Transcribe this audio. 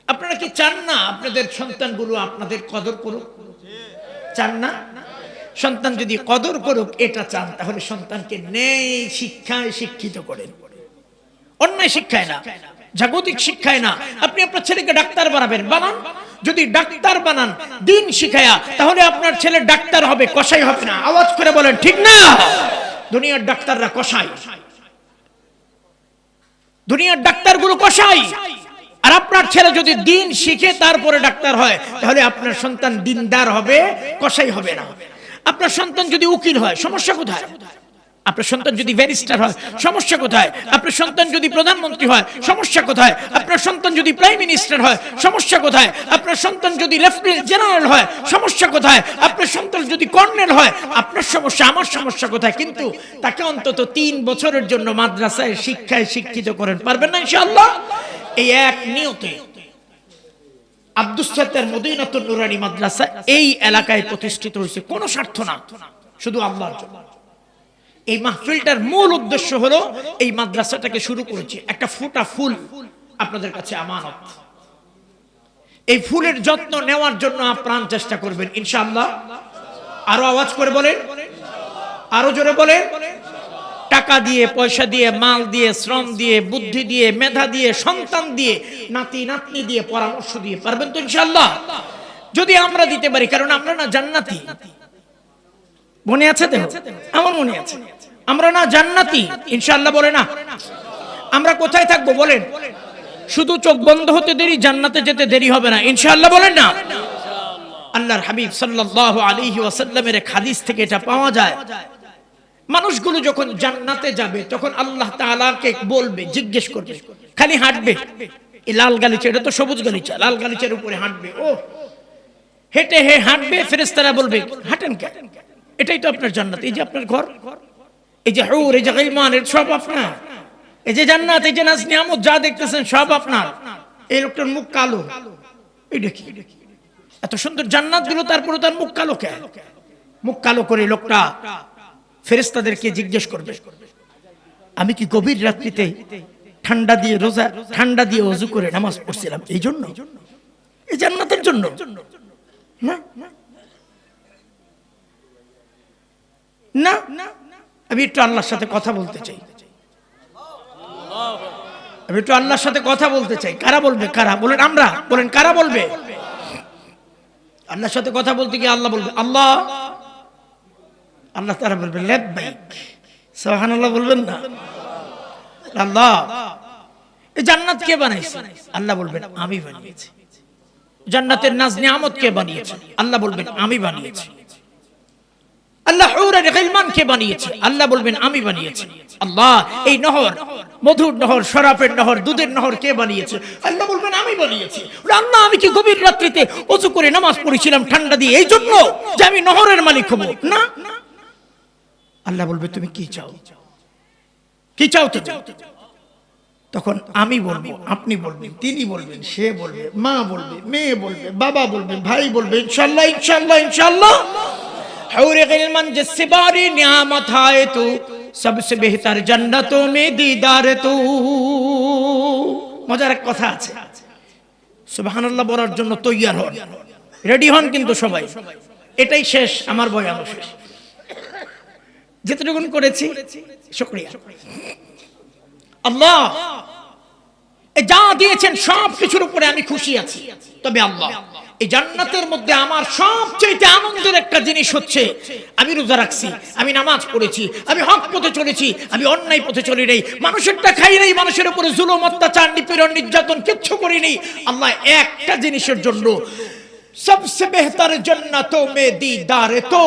আপনারা কি চান না আপনাদের সন্তানগুলো আপনাদের কদর করুক? চান না? সন্তান যদি কদর করুক এটা চান, তাহলে সন্তানকে নেই শিক্ষায় শিক্ষিত করেন, অন্যায় শিক্ষায় না, জাগতিক শিক্ষায় না। আপনি আপনার ছেলেকে ডাক্তার বানাবেন, বানান। যদি ডাক্তার বানান দিন শিখায়া, তাহলে আপনার ছেলে ডাক্তার হবে, কসাই হবে না। আওয়াজ করে বলেন ঠিক না? দুনিয়ার ডাক্তাররা কসাই, দুনিয়ার ডাক্তারগুলো কসাই। আর আপনার ছেলে যদি দিন শিখে তারপরে ডাক্তার হয়, তাহলে আপনার সন্তান দিনদার হবে, কসাই হবে না। আপনার সন্তান যদি উকিল হয়, সমস্যা কোথায়? আপনার সন্তান যদি ব্যারিস্টার হয়, সমস্যা কোথায়? আপনার সন্তান যদি প্রধানমন্ত্রী হয়, সমস্যা কোথায়? আপনার সন্তান যদি প্রাইম মিনিস্টার হয়, সমস্যা কোথায়? আপনার সন্তান যদি লেফটেন্যান্ট জেনারেল হয়, সমস্যা কোথায়? আপনার সন্তান যদি কর্নেল হয়, আপনার সমস্যা, আমার সমস্যা কোথায়? কিন্তু তাকে অন্তত 3 বছরের জন্য মাদ্রাসায় শিক্ষায় শিক্ষিত করেন, পারবেন না ইনশাআল্লাহ? এই এক নিয়তে আব্দুস সাত্তার মদিনাতুন নুরানী মাদ্রাসা এই এলাকায় প্রতিষ্ঠিত হয়েছে, কোনো স্বার্থ না, শুধু আল্লাহর জন্য। এই মাহফিলটার মূল উদ্দেশ্য হলো এই মাদ্রাসাটাকে শুরু করেছি, একটা ফোঁটা ফুল আপনাদের কাছে আমানত। এই ফুলের যত্ন নেওয়ার জন্য আপ্রাণ চেষ্টা করবেন ইনশাআল্লাহ। আরো আওয়াজ করে বলেন, আরো জোরে বলেন। টাকা দিয়ে, পয়সা দিয়ে, মাল দিয়ে, শ্রম দিয়ে, বুদ্ধি দিয়ে, মেধা দিয়ে, সন্তান দিয়ে, নাতি নাতনি দিয়ে, পরামর্শ দিয়ে, পারবেন তো ইনশাআল্লাহ? যদি আমরা দিতে পারি, কারণ আমরা না জান্নাতি, মনে আছে তো? আমার মনে আছে, আমরা না জান্নাতি ইনশাআল্লাহ, বলে না? আমরা কোথায় থাকবো বলেন? শুধু চোখ বন্ধ হতে দেরি, জান্নাতে যেতে দেরি হবে না ইনশাআল্লাহ, বলেন না? আল্লাহর হাবিব সাল্লাল্লাহু আলাইহি ওয়াসাল্লামের হাদিস থেকে এটা পাওয়া যায়, মানুষগুলো যখন জান্নাতে যাবে তখন আল্লাহ তাআলাকে বলবে, জিজ্ঞেস করবে, খালি হাঁটবে, এই লাল গালিচা, এটা তো সবুজ গালিচা, লাল গালিচার উপরে হাঁটবে, ও হেঁটে হাঁটবে, ফেরেশতারা বলবে হাঁটেন কেন? এটাই তো আপনার জান্নাত, এই যে আপনার ঘর, এই যে হুর, এই যে গিলমান, এর সব আপনার। এই যে জান্নাত, এই যে নাজ নিয়ামত যা দেখতেছেন সব আপনার। এই লোকটার মুখ কালো, এটা কি? এত সুন্দর জান্নাত গুলো, তারপরে তার মুখ কালো কেন? মুখ কালো করে লোকটা ফেরেশতাদেরকে জিজ্ঞেস করবে, আমি কি গভীর রাত্রিতে ঠান্ডা দিয়ে রোজা, ঠান্ডা দিয়ে ওযু করে নামাজ পড়ছিলাম এই জন্য? এই জান্নাতের জন্য না? না, আমি একটু আল্লাহর সাথে কথা বলতে চাই, আমি একটু আল্লাহর সাথে কথা বলতে চাই। কারা বলবে? কারা বলেন? আমরা বলেন, কারা বলবে? আল্লাহর সাথে কথা বলতে গিয়ে আল্লাহ বলবে আল্লাহ, আল্লাহ তাআলা বলবেন লাব্বাইক, সুবহানাল্লাহ বলবেন না? আল্লাহ, এই জান্নাত কে বানাইছে? আল্লাহ বলবেন আমি বানিয়েছি। জান্নাতের নাজ নিয়ামত কে বানিয়েছে? আল্লাহ বলবেন আমি বানিয়েছি। আল্লাহ হুরের গিলমান কে বানিয়েছে? আল্লাহ বলবেন আমি বানিয়েছি। আল্লাহ, এই নহর, মধুর নহর, শরাবের নহর, দুধের নহর কে বানিয়েছে? আল্লাহ বলবেন আমি বানিয়েছি। আল্লাহ, আমি কি গভীর রাত্রিতে ওযু করে নামাজ পড়েছিলাম ঠান্ডা দিয়ে এই জন্য যে আমি নহরের মালিক হব? না। আল্লাহ বলবে তুমি কি চাও? কি চাও তো? তখন আমি বলবো, আপনি বলবেন, তিনি বলবেন, সে বলবে, মা বলবে, মেয়ে বলবে, বাবা বলবে, ভাই বলবে, ইনশাআল্লাহ ইনশাআল্লাহ ইনশাআল্লাহ। हौरे गिलमन जिससे बारी नियामत है तू, सबसे बेहतर जन्नतों में दीदार तू। মজার এক কথা আছে, সুবহানাল্লাহ বলার জন্য তৈয়ার হন, রেডি হন কিন্তু সবাই। এটাই শেষ, আমার বয়ান শেষ, যেটুকুন করেছি শুকরিয়া। আল্লাহ যা দিয়েছেন সব কিছুর উপরে আমি খুশি আছি, তবে আল্লাহ এই জান্নাতের মধ্যে আমার সবচেয়ে আনন্দের একটা জিনিস হচ্ছে আমি রোজা রাখছি, আমি নামাজ পড়েছি, আমি হক পথে চলেছি, আমি অন্যায় পথে চলি নাই, মানুষেরটা খাই নাই, মানুষের উপরে জুলুম, অত্যাচার, নিপীড়ন, নির্যাতন কিচ্ছু করি নাই। আল্লাহ একটা জিনিসের জন্য সবচেয়ে বেহতর জান্নাতোं में दीदार तो